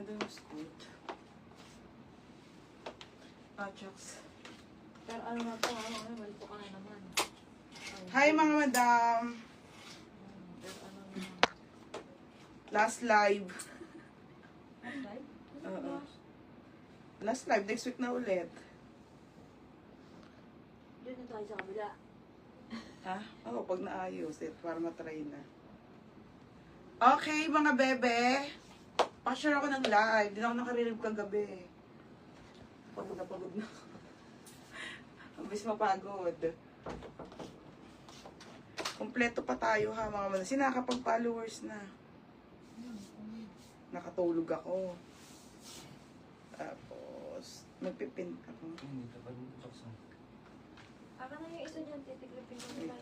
Ganda yung scoot. Ah, chucks. Pero ano na to, malito ka na naman. Hi mga madam! Pero ano naman. Last live. Okay? Oo. Last live, next week na ulit. Doon na tayo sa kabila. Ha? Oo, pag naayos, para matry na. Okay, mga bebe. Pa-share ako ng live. Di na ako nakarinig kagabi. Pagod na ako. Ang bis mapagod. Kompleto pa tayo ha, mga madam. Sinakapag-followers na. Nakatulog ako. Tapos, magpipin ako. Hindi ka pa rin sa. Aka na yung isa dyan, titiklipin ko nila.